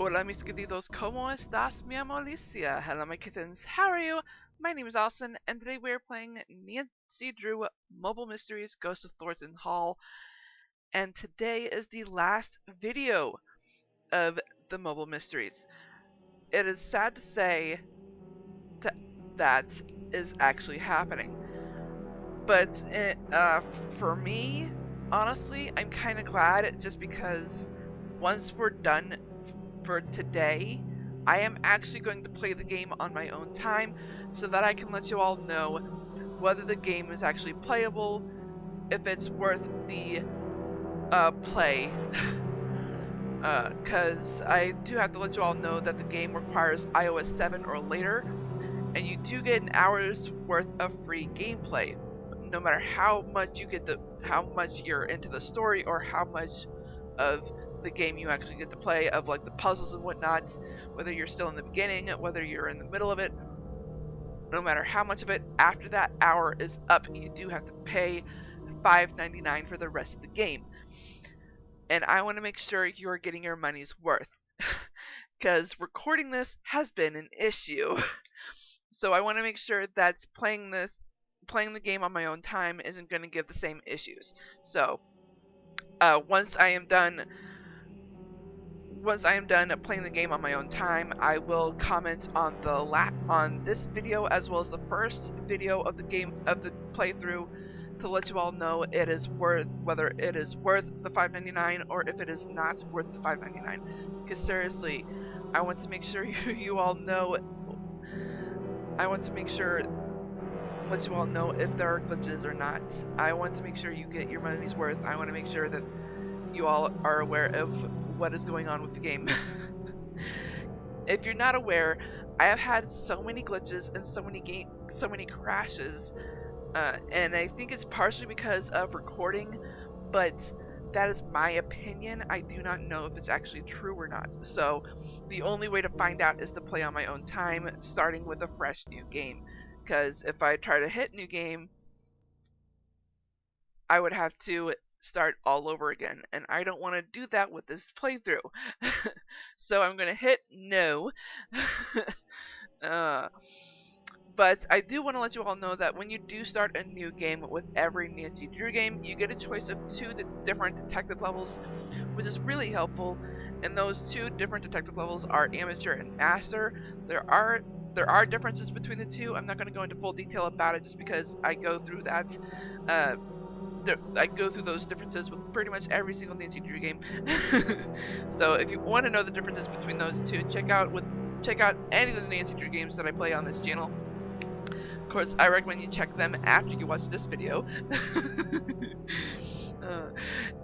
Hola mis queridos, ¿cómo estás, mi amo Alicia? Hello my kittens, how are you? My name is Allison, and today we are playing Nancy Drew Mobile Mysteries Ghost of Thornton Hall, and today is the last video of the Mobile Mysteries. It is sad to say that is actually happening, but for me, honestly, I'm kind of glad just because once we're done for today, I am actually going to play the game on my own time so that I can let you all know whether the game is actually playable, if it's worth the play. Because I do have to let you all know that the game requires iOS 7 or later, and you do get an hour's worth of free gameplay. No matter how much you're into the story or how much of the game you actually get to play, of like the puzzles and whatnot, whether you're still in the beginning, whether you're in the middle of it, no matter how much of it, after that hour is up, you do have to pay $5.99 for the rest of the game. And I want to make sure you're getting your money's worth, because recording this has been an issue. So I want to make sure that playing the game on my own time isn't going to give the same issues. So once I am done playing the game on my own time, I will comment on on this video as well as the first video of the playthrough to let you all know whether it is worth the $5.99 or if it is not worth the $5.99. Because seriously, I want to make sure you all know. I want to make sure let you all know if there are glitches or not. I want to make sure you get your money's worth. I want to make sure that you all are aware of what is going on with the game. If you're not aware, I have had so many glitches and so many crashes, and I think it's partially because of recording, but that is my opinion. I do not know if it's actually true or not. So the only way to find out is to play on my own time, starting with a fresh new game. Because if I try to hit new game, I would have to start all over again, and I don't want to do that with this playthrough. So I'm going to hit no. But I do want to let you all know that when you do start a new game with every Nancy Drew game, you get a choice of two different detective levels, which is really helpful. And those two different detective levels are amateur and master. There are differences between the two. I'm not going to go into full detail about it just because I go through that. I go through those differences with pretty much every single Nancy Drew game. So if you want to know the differences between those two, check out any of the Nancy Drew games that I play on this channel. Of course, I recommend you check them after you watch this video.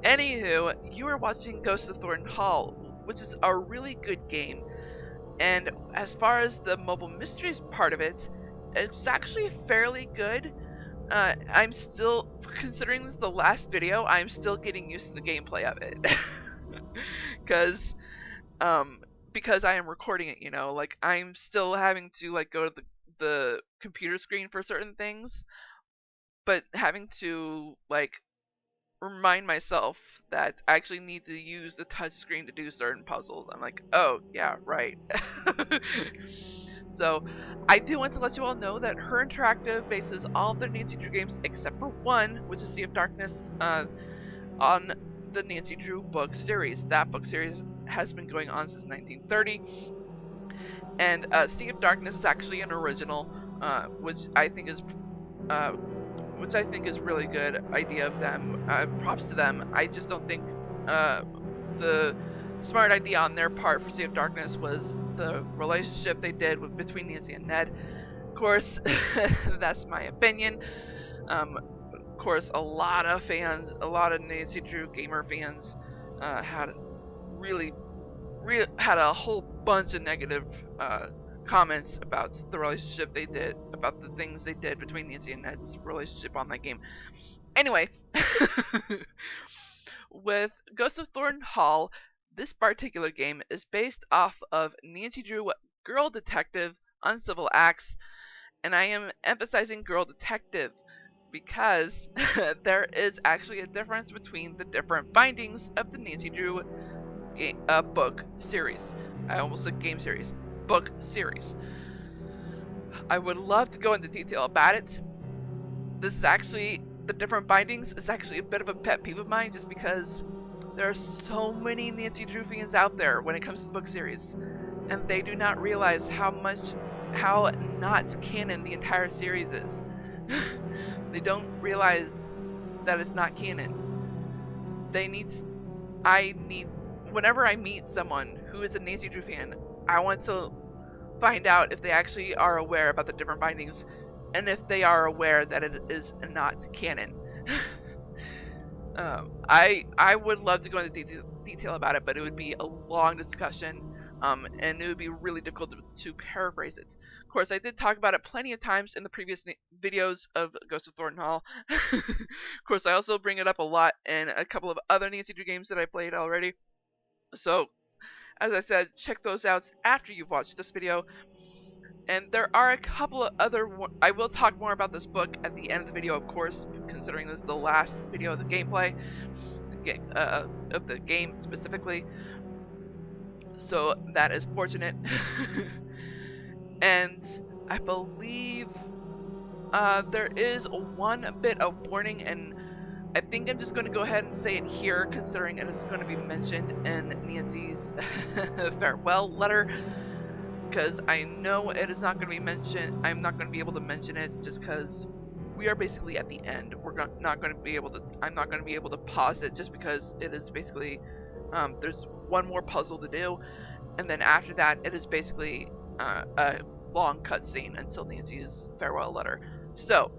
Anywho, you are watching Ghost of Thornton Hall, which is a really good game. And as far as the mobile mysteries part of it, it's actually fairly good. I'm still, considering this the last video, I'm still getting used to the gameplay of it. Because I am recording it, like I'm still having to like go to the computer screen for certain things, but having to like remind myself that I actually need to use the touch screen to do certain puzzles. I'm like, oh yeah, right. So I do want to let you all know that Her Interactive bases all of their Nancy Drew games except for one, which is Sea of Darkness, on the Nancy Drew book series. That book series has been going on since 1930, and Sea of Darkness is actually an original, which I think is really good idea of them. Props to them. I just don't think the smart idea on their part for Sea of Darkness was the relationship they did between Nancy and Ned. Of course, that's my opinion. Of course, a lot of Nancy Drew gamer fans had a whole bunch of negative comments about the relationship they did, about the things they did between Nancy and Ned's relationship on that game. Anyway, with Ghost of Thornton Hall, this particular game is based off of Nancy Drew Girl Detective Uncivil Acts, and I am emphasizing Girl Detective because there is actually a difference between the different bindings of the Nancy Drew book series. I almost said game series. Book series. I would love to go into detail about it. This is actually, the different bindings is actually a bit of a pet peeve of mine, just because there are so many Nancy Drew fans out there when it comes to the book series, and they do not realize how not canon the entire series is. They don't realize that it's not canon. Whenever I meet someone who is a Nancy Drew fan, I want to find out if they actually are aware about the different bindings, and if they are aware that it is not canon. I would love to go into detail about it, but it would be a long discussion, and it would be really difficult to paraphrase it. Of course, I did talk about it plenty of times in the previous videos of Ghost of Thornton Hall. Of course, I also bring it up a lot in a couple of other Nancy Drew games that I played already. So, as I said, check those out after you've watched this video. And there are a couple of other... I will talk more about this book at the end of the video, of course, considering this is the last video of the gameplay, of the game specifically. So that is fortunate. And I believe there is one bit of warning, and I think I'm just going to go ahead and say it here, considering it is going to be mentioned in Nancy's farewell letter. Because I know it is not going to be mentioned. I'm not going to be able to mention it just because we are basically at the end. Not going to be able to. I'm not going to be able to pause it just because it is basically. There's one more puzzle to do, and then after that, it is basically a long cutscene until Nancy's farewell letter. So,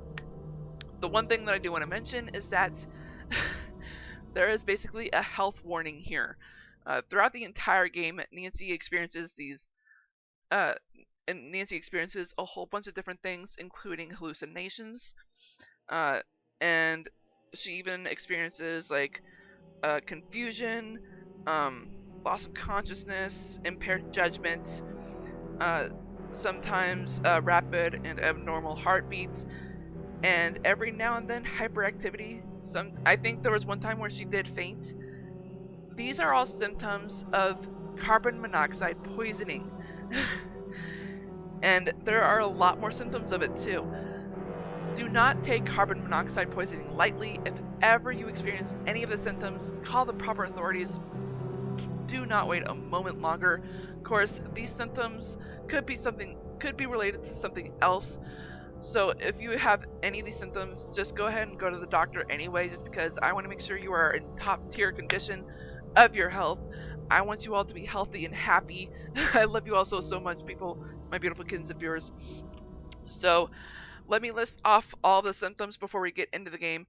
the one thing that I do want to mention is that there is basically a health warning here. Throughout the entire game, Nancy experiences a whole bunch of different things, including hallucinations, and she even experiences like confusion, loss of consciousness, impaired judgment, sometimes rapid and abnormal heartbeats, and every now and then hyperactivity. I think there was one time where she did faint. These are all symptoms of carbon monoxide poisoning. And there are a lot more symptoms of it too. Do not take carbon monoxide poisoning lightly. If ever you experience any of the symptoms, call the proper authorities. Do not wait a moment longer. Of course, these symptoms could be related to something else. So if you have any of these symptoms, just go ahead and go to the doctor anyway, just because I want to make sure you are in top tier condition of your health. I want you all to be healthy and happy. I love you all so much, people, my beautiful kittens and viewers. So let me list off all the symptoms before we get into the game.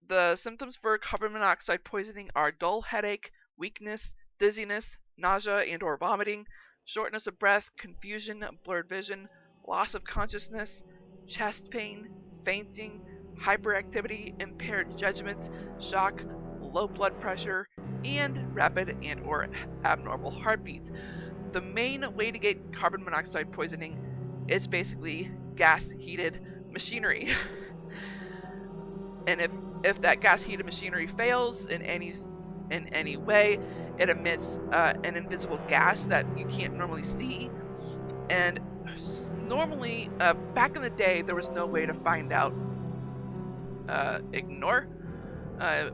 The symptoms for carbon monoxide poisoning are dull headache, weakness, dizziness, nausea and or vomiting, shortness of breath, confusion, blurred vision, loss of consciousness, chest pain, fainting, hyperactivity, impaired judgment, shock, low blood pressure, and rapid and or abnormal heartbeat. The main way to get carbon monoxide poisoning is basically gas-heated machinery. And if that gas-heated machinery fails in any way, it emits an invisible gas that you can't normally see. And normally, back in the day, there was no way to find out.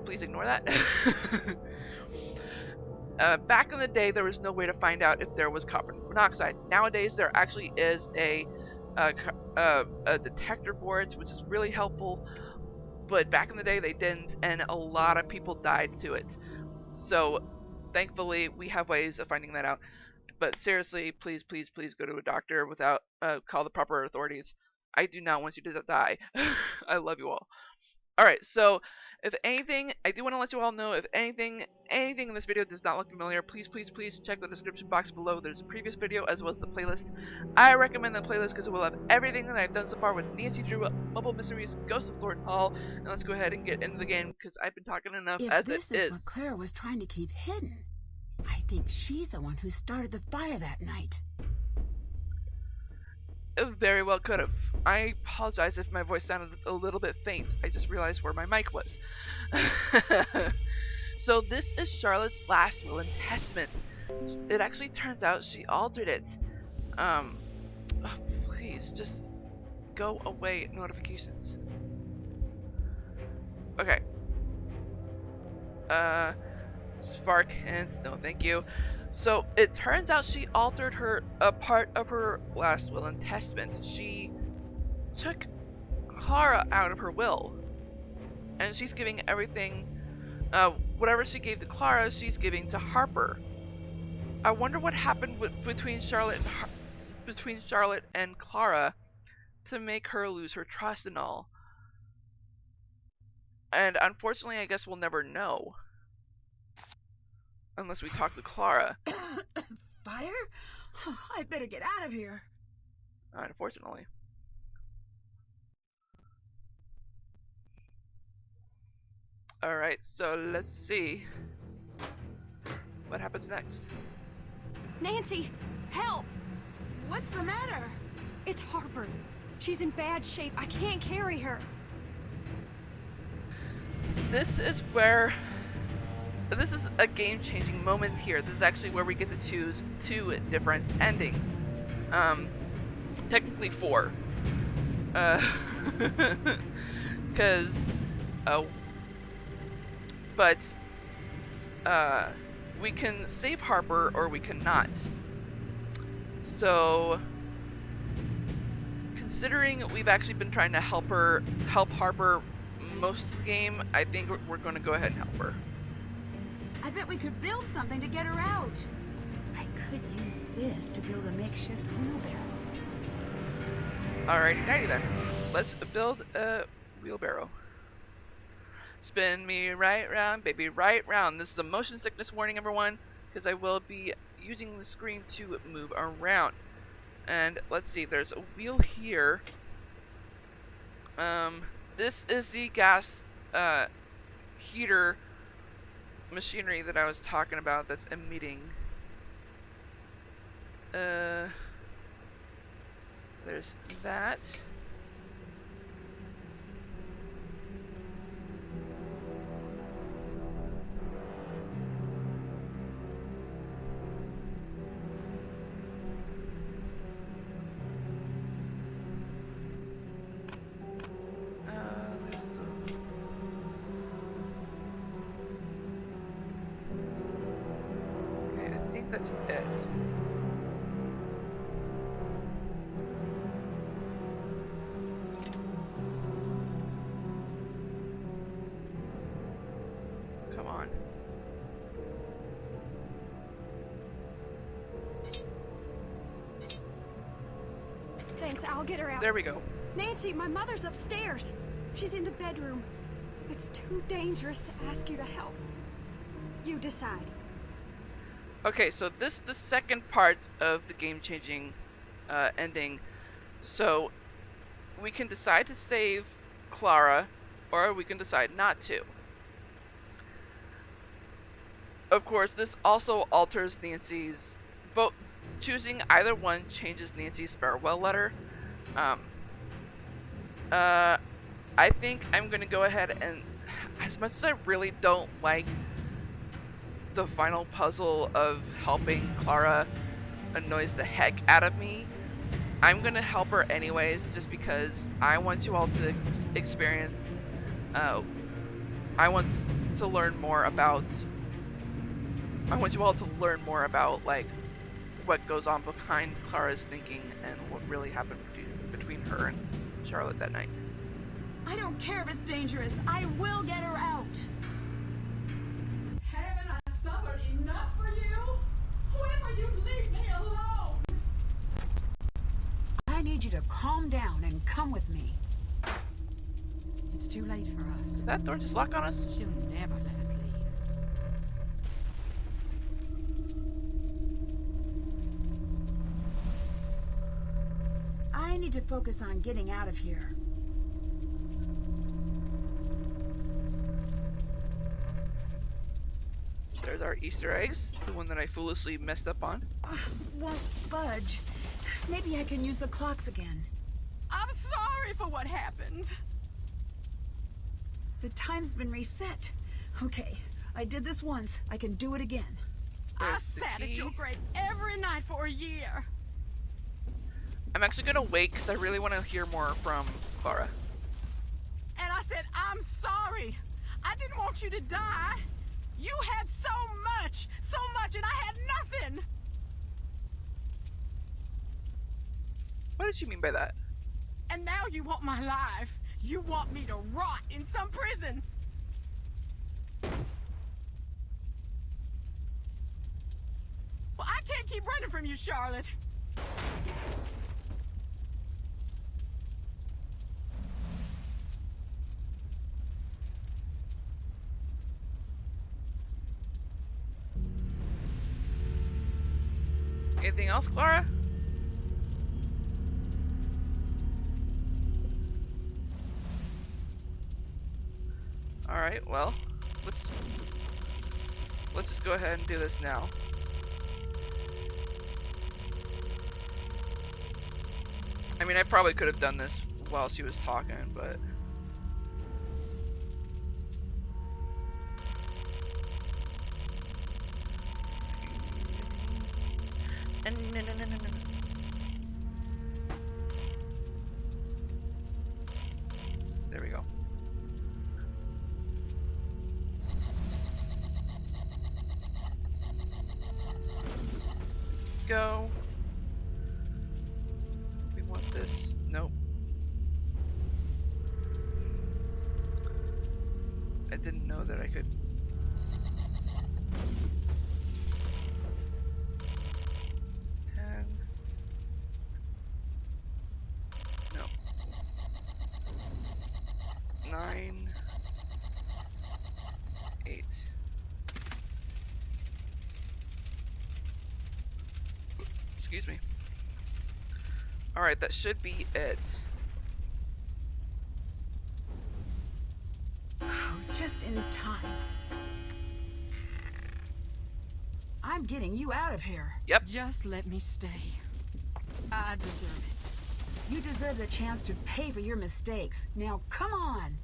Please ignore that. Back in the day, there was no way to find out if there was carbon monoxide. Nowadays, there actually is a detector boards, which is really helpful. But back in the day, they didn't, and a lot of people died to it. So, thankfully, we have ways of finding that out. But seriously, please go to a doctor without call the proper authorities. I do not want you to die. I love you all. Alright, so if anything, I do want to let you all know, if anything in this video does not look familiar, please check the description box below. There's a previous video as well as the playlist. I recommend the playlist because it will have everything that I've done so far with Nancy Drew, Mobile Mysteries, Ghost of Thornton Hall, and let's go ahead and get into the game because I've been talking enough as it is. If this is what Claire was trying to keep hidden, I think she's the one who started the fire that night. It very well could have. I apologize if my voice sounded a little bit faint. I just realized where my mic was. So this is Charlotte's last will and testament. It actually turns out she altered it. Oh, please, just go away, notifications. Okay. Spark hints, no thank you. So it turns out she altered a part of her last will and testament. She took Clara out of her will, and she's giving everything, whatever she gave to Clara, she's giving to Harper. I wonder what happened between Charlotte and Clara to make her lose her trust and all. And unfortunately, I guess we'll never know. Unless we talk to Clara. Fire? Oh, I better get out of here. Unfortunately. Alright, so let's see what happens next. Nancy, help! What's the matter? It's Harper. She's in bad shape. I can't carry her. This is a game-changing moment here. This is actually where we get to choose 2 different endings. Technically 4. Because, we can save Harper or we cannot. So, considering we've actually been trying to help Harper most of the game, I think we're going to go ahead and help her. I bet we could build something to get her out. I could use this to build a makeshift wheelbarrow. Alrighty, nighty then. Let's build a wheelbarrow. Spin me right round, baby, right round. This is a motion sickness warning, everyone, because I will be using the screen to move around. And let's see, there's a wheel here. This is the gas heater machinery that I was talking about that's emitting. There's that. That's it. Come on. Thanks, I'll get her out. There we go. Nancy, my mother's upstairs. She's in the bedroom. It's too dangerous to ask you to help. You decide. Okay, so this is the second part of the game-changing ending. So we can decide to save Clara, or we can decide not to. Of course, this also alters Nancy's vote. Choosing either one changes Nancy's farewell letter. I think I'm gonna go ahead and, as much as I really don't like the final puzzle of helping Clara annoys the heck out of me, I'm gonna help her anyways, just because I want you all to experience, I want to learn more about, like, what goes on behind Clara's thinking and what really happened between her and Charlotte that night. I don't care if it's dangerous. I will get her out. Haven't I suffered enough for you? When will you leave me alone? I need you to calm down and come with me. It's too late for us. Did that door just lock on us? She'll never let us leave. I need to focus on getting out of here. There's our Easter eggs, the one that I foolishly messed up on. Won't budge. Maybe I can use the clocks again. I'm sorry for what happened. The time's been reset. Okay, I did this once. I can do it again. I There's the sat at key. your grave every night for a year. I'm actually gonna wait because I really want to hear more from Clara. And I said, I'm sorry. I didn't want you to die. You had so much, and I had nothing. What did she mean by that? And now you want my life. You want me to rot in some prison. Well, I can't keep running from you, Charlotte. Anything else, Clara? Alright, well, let's just go ahead and do this now. I mean, I probably could have done this while she was talking, but... No. There we go. Go. We want this. Nope. I didn't know that I could. No. 9. 8. Excuse me. Alright, that should be it. Just in time. I'm getting you out of here. Yep. Just let me stay. I deserve it. You deserve the chance to pay for your mistakes. Now, come on.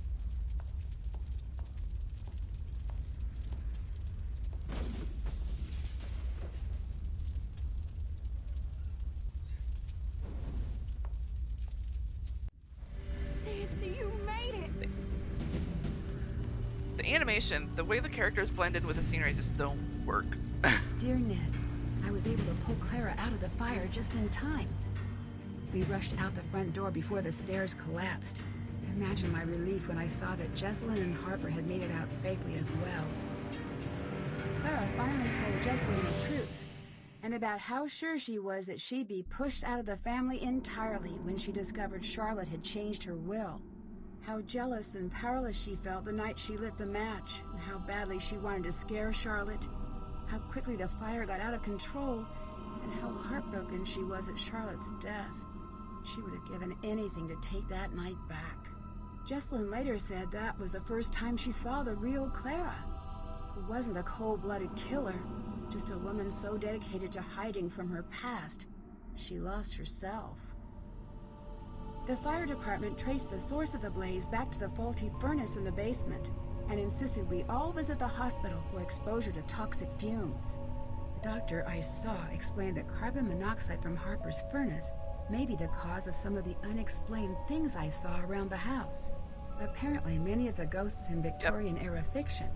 Nancy, you made it. The animation, the way the characters blend in with the scenery just don't work. Dear Ned, I was able to pull Clara out of the fire just in time. We rushed out the front door before the stairs collapsed. Imagine my relief when I saw that Jessalyn and Harper had made it out safely as well. Clara finally told Jessalyn the truth, and about how sure she was that she'd be pushed out of the family entirely when she discovered Charlotte had changed her will. How jealous and powerless she felt the night she lit the match, and how badly she wanted to scare Charlotte. How quickly the fire got out of control, and how heartbroken she was at Charlotte's death. She would have given anything to take that night back. Jessalyn later said that was the first time she saw the real Clara, who wasn't a cold-blooded killer, just a woman so dedicated to hiding from her past, she lost herself. The fire department traced the source of the blaze back to the faulty furnace in the basement, and insisted we all visit the hospital for exposure to toxic fumes. The doctor I saw explained that carbon monoxide from Harper's furnace may be the cause of some of the unexplained things I saw around the house. Apparently, many of the ghosts in Victorian-era fiction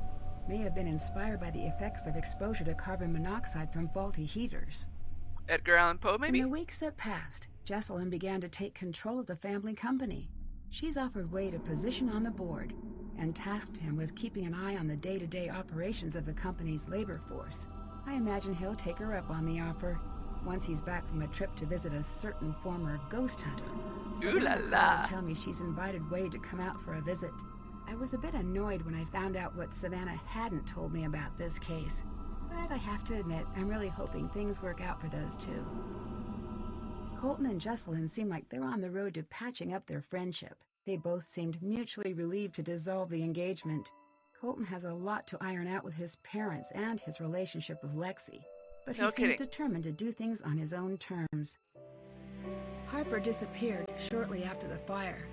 may have been inspired by the effects of exposure to carbon monoxide from faulty heaters. Edgar Allan Poe, maybe? In the weeks that passed, Jessalyn began to take control of the family company. She's offered Wade a position on the board and tasked him with keeping an eye on the day-to-day operations of the company's labor force. I imagine he'll take her up on the offer once he's back from a trip to visit a certain former ghost hunter. Ooh la la. Tell me she's invited Wade to come out for a visit. I was a bit annoyed when I found out what Savannah hadn't told me about this case, but I have to admit I'm really hoping things work out for those two. Colton and Jessalyn seem like they're on the road to patching up their friendship. They both seemed mutually relieved to dissolve the engagement. Colton has a lot to iron out with his parents and his relationship with Lexi, but he seems determined to do things on his own terms. Harper disappeared shortly after the fire.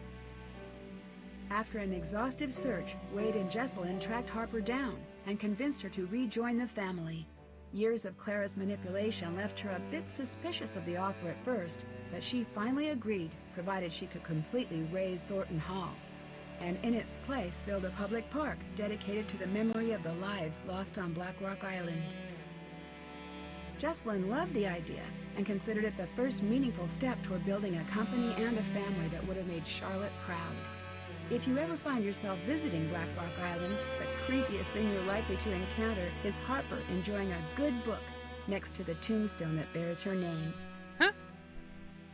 After an exhaustive search, Wade and Jessalyn tracked Harper down and convinced her to rejoin the family. Years of Clara's manipulation left her a bit suspicious of the offer at first, but she finally agreed, provided she could completely raze Thornton Hall, and in its place build a public park dedicated to the memory of the lives lost on Black Rock Island. Jesslyn loved the idea and considered it the first meaningful step toward building a company and a family that would have made Charlotte proud. If you ever find yourself visiting Black Rock Island, the creepiest thing you're likely to encounter is Harper enjoying a good book next to the tombstone that bears her name. Huh?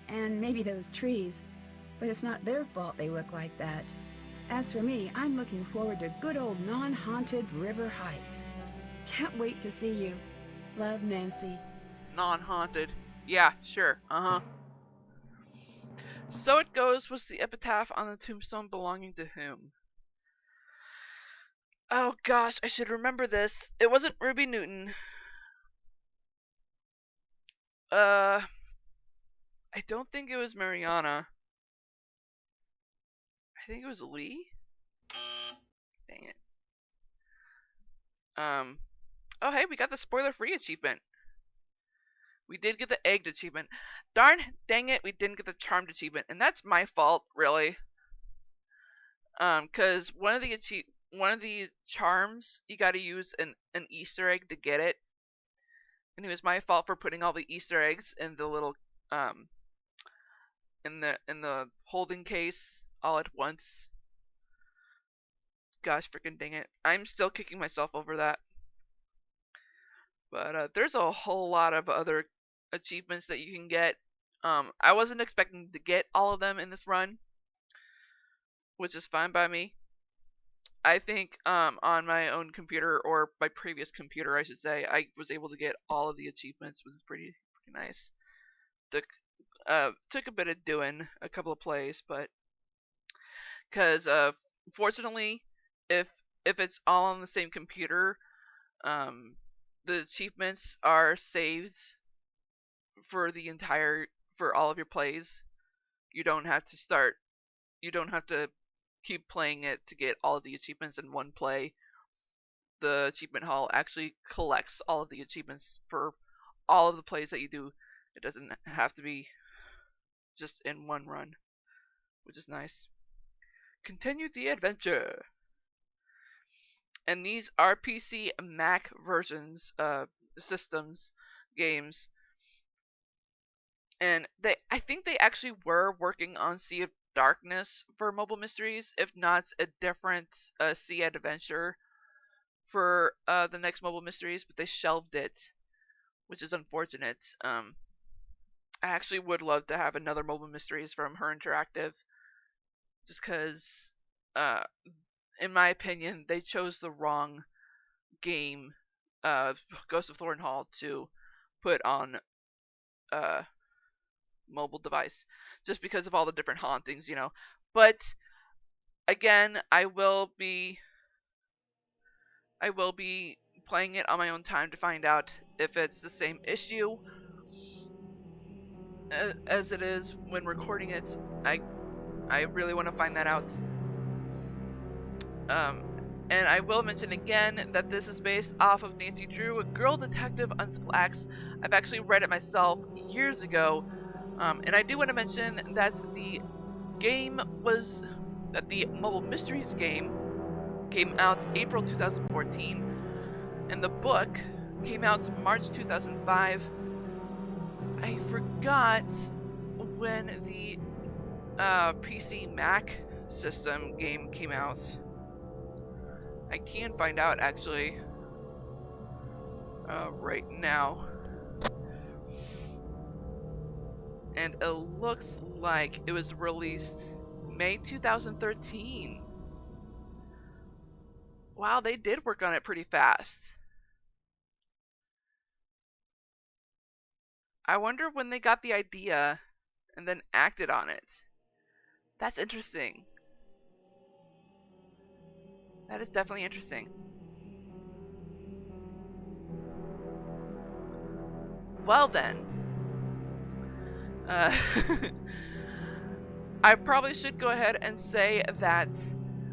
And maybe those trees, but it's not their fault they look like that. As for me, I'm looking forward to good old non-haunted River Heights. Can't wait to see you. Love, Nancy. Non-haunted. Yeah, sure. Uh-huh. So it goes was the epitaph on the tombstone belonging to whom? Oh gosh, I should remember this. It wasn't Ruby Newton. I don't think it was Mariana. I think it was Lee? Dang it. Oh hey, we got the spoiler-free achievement. We did get the egged achievement. Darn dang it, we didn't get the charmed achievement, and that's my fault, really. Cause one of the charms you gotta use an Easter egg to get it. And it was my fault for putting all the Easter eggs in the little in the holding case all at once. Gosh freaking dang it. I'm still kicking myself over that. But there's a whole lot of other achievements that you can get. I wasn't expecting to get all of them in this run, which is fine by me. I think on my own computer, or my previous computer I should say, I was able to get all of the achievements, which is pretty nice. Took a bit of doing, a couple of plays, but because fortunately if it's all on the same computer, the achievements are saved for all of your plays. You don't have to keep playing it to get all of the achievements in one play. The achievement hall actually collects all of the achievements for all of the plays that you do. It doesn't have to be just in one run, which is nice. Continue the adventure. And these are PC Mac versions of systems games. And I think they actually were working on Sea of Darkness for Mobile Mysteries, if not a different Sea Adventure for the next Mobile Mysteries, but they shelved it, which is unfortunate. I actually would love to have another Mobile Mysteries from Her Interactive, just because, in my opinion, they chose the wrong game, Ghost of Thornton Hall, to put on mobile device, just because of all the different hauntings, you know. But again, I will be playing it on my own time to find out if it's the same issue as it is when recording it. I really want to find that out. And I will mention again that this is based off of Nancy Drew, a girl detective, Uncivil Acts. I've actually read it myself years ago. And I do want to mention that the Mobile Mysteries game came out April 2014, and the book came out March 2005. I forgot when the PC Mac system game came out. I can find out actually right now. And it looks like it was released May 2013. Wow, they did work on it pretty fast. I wonder when they got the idea and then acted on it. That's interesting. That is definitely interesting. Well then. I probably should go ahead and say that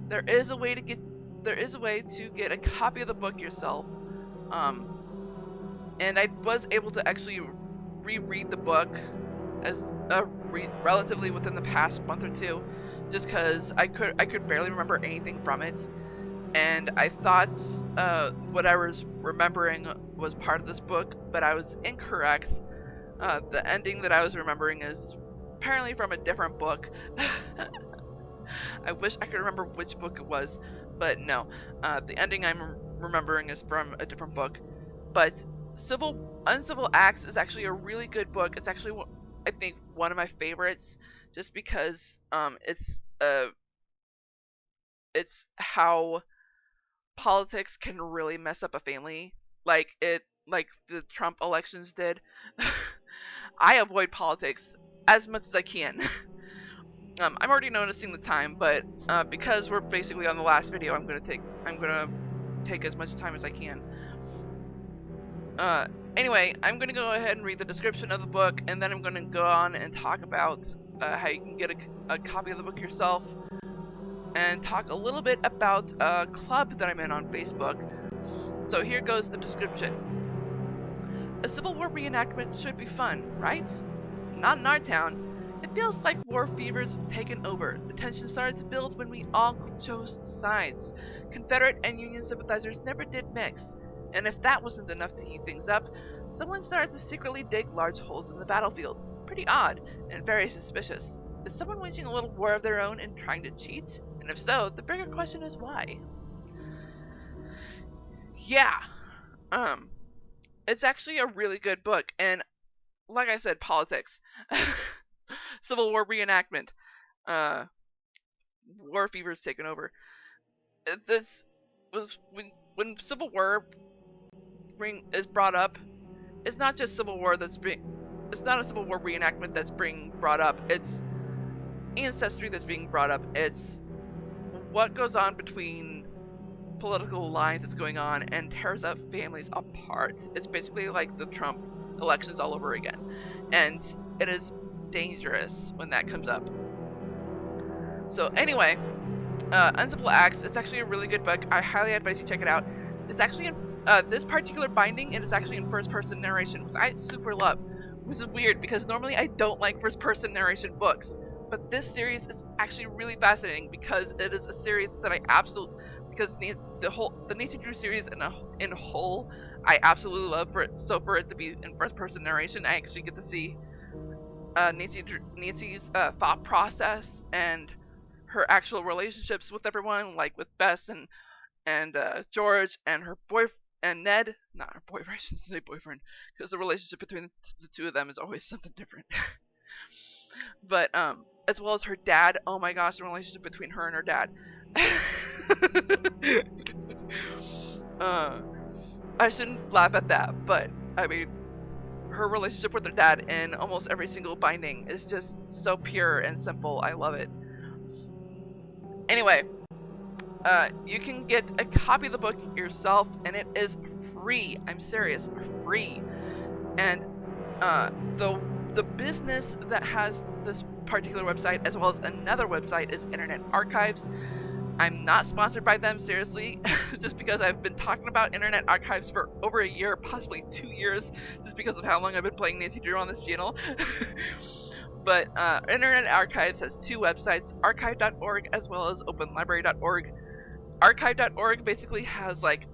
there is a way to get there is a way to get a copy of the book yourself. And I was able to actually reread the book as relatively within the past month or two, just because I could barely remember anything from it, and I thought what I was remembering was part of this book, but I was incorrect. The ending that I was remembering is apparently from a different book. I wish I could remember which book it was, but no. The ending I'm remembering is from a different book. But Uncivil Acts is actually a really good book. It's actually, I think, one of my favorites, just because it's how politics can really mess up a family, like the Trump elections did. I avoid politics as much as I can. I'm already noticing the time, but because we're basically on the last video, I'm gonna take as much time as I can. Anyway, I'm gonna go ahead and read the description of the book, and then I'm gonna go on and talk about how you can get a copy of the book yourself, and talk a little bit about a club that I'm in on Facebook. So here goes the description. A Civil War reenactment should be fun, right? Not in our town. It feels like war fever's taken over. The tension started to build when we all chose sides. Confederate and Union sympathizers never did mix. And if that wasn't enough to heat things up, someone started to secretly dig large holes in the battlefield. Pretty odd, and very suspicious. Is someone waging a little war of their own and trying to cheat? And if so, the bigger question is why? Yeah. It's actually a really good book, and like I said, politics. Civil War reenactment. War fever's taken over. This was when Civil War is brought up. It's not just Civil War it's not a Civil War reenactment that's being brought up. It's ancestry that's being brought up. It's what goes on between political lines that's going on and tears up families apart. It's basically like the Trump elections all over again, and it is dangerous when that comes up. So anyway, Uncivil Acts, it's actually a really good book. I highly advise you check it out. It's actually in this particular binding, and it's actually in first-person narration, which I super love. Which is weird because normally I don't like first-person narration books, but this series is actually really fascinating because it is a series that I absolutely, because the Nancy Drew series in whole, I absolutely love for it. So for it to be in first-person narration, I actually get to see Nancy's thought process and her actual relationships with everyone, like with Bess and George and her boyfriend and Ned. Not her boyfriend, I shouldn't say boyfriend, because the relationship between the two of them is always something different. But as well as her dad. Oh my gosh, the relationship between her and her dad. I shouldn't laugh at that, but I mean, her relationship with her dad in almost every single binding is just so pure and simple. I love it. Anyway, you can get a copy of the book yourself, and it is free. I'm serious, free. And the business that has this particular website, as well as another website, is Internet Archives. I'm not sponsored by them, seriously, just because I've been talking about Internet Archives for over a year, possibly 2 years, just because of how long I've been playing Nancy Drew on this channel. But Internet Archives has two websites, archive.org as well as openlibrary.org. Archive.org basically has like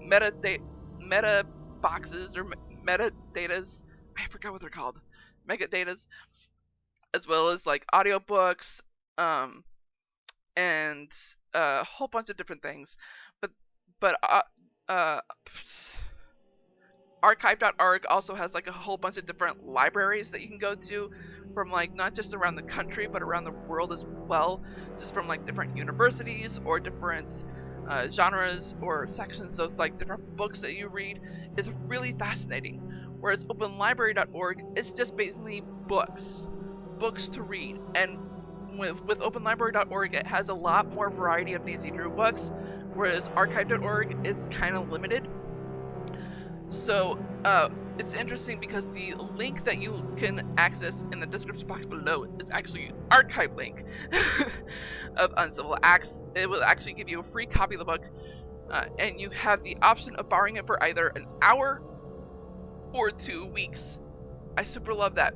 meta boxes or metadatas. I forgot what they're called. Megadatas, as well as like audiobooks, and a whole bunch of different things. But archive.org also has like a whole bunch of different libraries that you can go to from like not just around the country but around the world as well, just from like different universities or different genres or sections of like different books that you read. Is really fascinating. Whereas openlibrary.org, it's just basically books to read. And with openlibrary.org, it has a lot more variety of Nancy Drew books, whereas archive.org is kind of limited. So it's interesting because the link that you can access in the description box below is actually an archive link of Uncivil Acts. It will actually give you a free copy of the book, and you have the option of borrowing it for either an hour or 2 weeks. I super love that.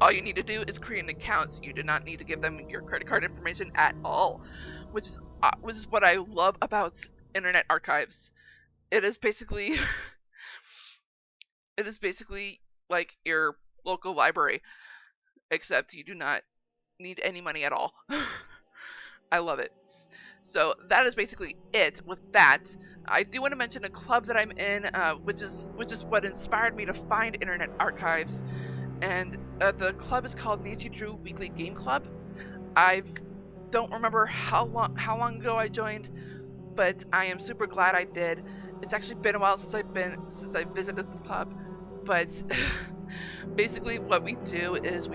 All you need to do is create an account. You do not need to give them your credit card information at all, which is what I love about Internet Archives. It is basically like your local library, except you do not need any money at all. I love it. So that is basically it with that. I do want to mention a club that I'm in, which is what inspired me to find Internet Archives, and the club is called Nancy Drew Weekly Game Club. I don't remember how long ago I joined, but I am super glad I did. It's actually been a while since I visited the club, but basically what we do is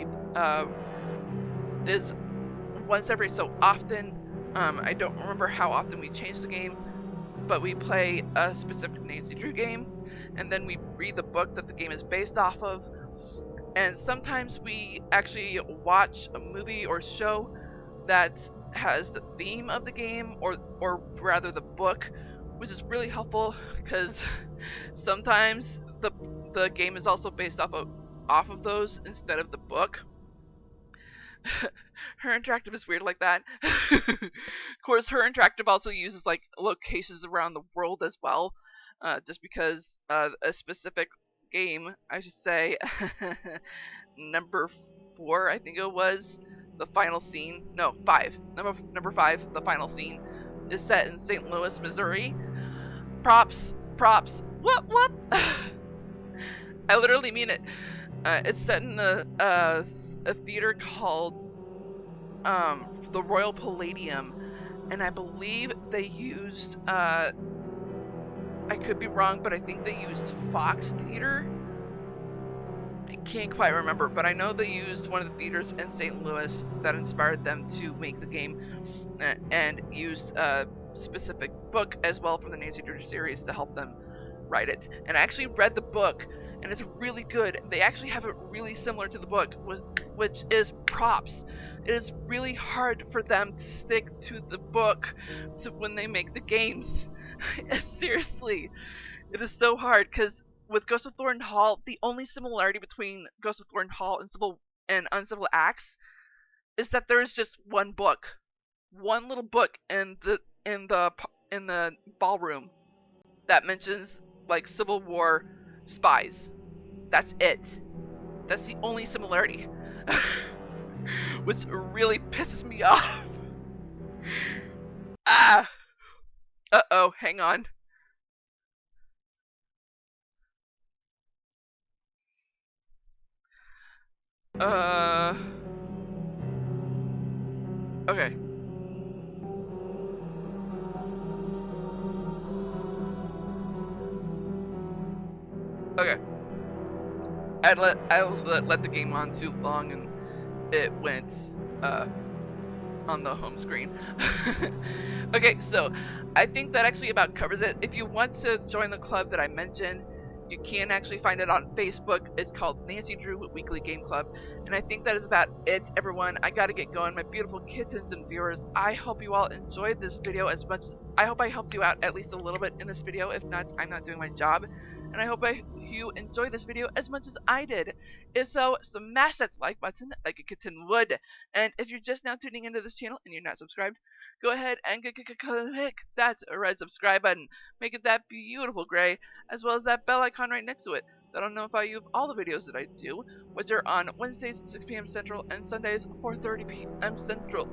is once every so often. I don't remember how often we change the game, but we play a specific Nancy Drew game, and then we read the book that the game is based off of, and sometimes we actually watch a movie or show that has the theme of the game, or rather the book, which is really helpful because sometimes the game is also based off of those instead of the book. Her Interactive is weird like that. Of course, Her Interactive also uses like locations around the world as well, just because a specific game, I should say, number 4, I think it was, the final scene. No, 5. Number 5, the final scene, is set in St. Louis, Missouri. Props. Whoop. I literally mean it. It's set in a theater called the Royal Palladium, and I believe they used I could be wrong, but I think they used Fox Theater. I can't quite remember, but I know they used one of the theaters in St. Louis that inspired them to make the game, and used a specific book as well from the Nancy Drew series to help them write it. And I actually read the book, and it's really good. They actually have it really similar to the book, which is props. It is really hard for them to stick to the book when they make the games. Seriously, it is so hard, because with Ghost of Thornton Hall, the only similarity between Ghost of Thornton Hall and Uncivil Acts is that there is just one book, one little book in the ballroom that mentions like Civil War spies. That's it. That's the only similarity, which really pisses me off. Uh-oh, hang on. Okay. Okay. I let the game on too long, and it went on the home screen. Okay, so I think that actually about covers it. If you want to join the club that I mentioned, you can actually find it on Facebook. It's called Nancy Drew Weekly Game Club. And I think that is about it, everyone. I gotta get going. My beautiful kittens and viewers, I hope you all enjoyed this video as much as I hope I helped you out at least a little bit in this video. If not, I'm not doing my job. And I hope you enjoyed this video as much as I did. If so, smash that like button like a kitten would. And if you're just now tuning into this channel and you're not subscribed, go ahead and click that red subscribe button. Make it that beautiful gray, as well as that bell icon right next to it. That'll notify you of all the videos that I do, which are on Wednesdays 6 p.m. Central and Sundays 4:30 p.m. Central.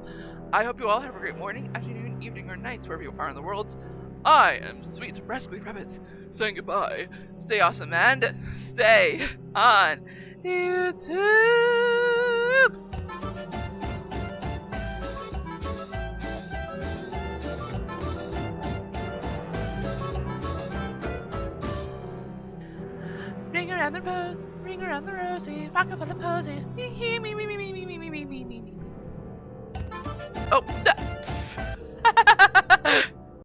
I hope you all have a great morning, afternoon, evening, or nights wherever you are in the world. I am Sweet Rascally Rabbit, saying goodbye. Stay awesome and stay on YouTube! Ring around the rosy, rockin' for the posies. Me. Oh,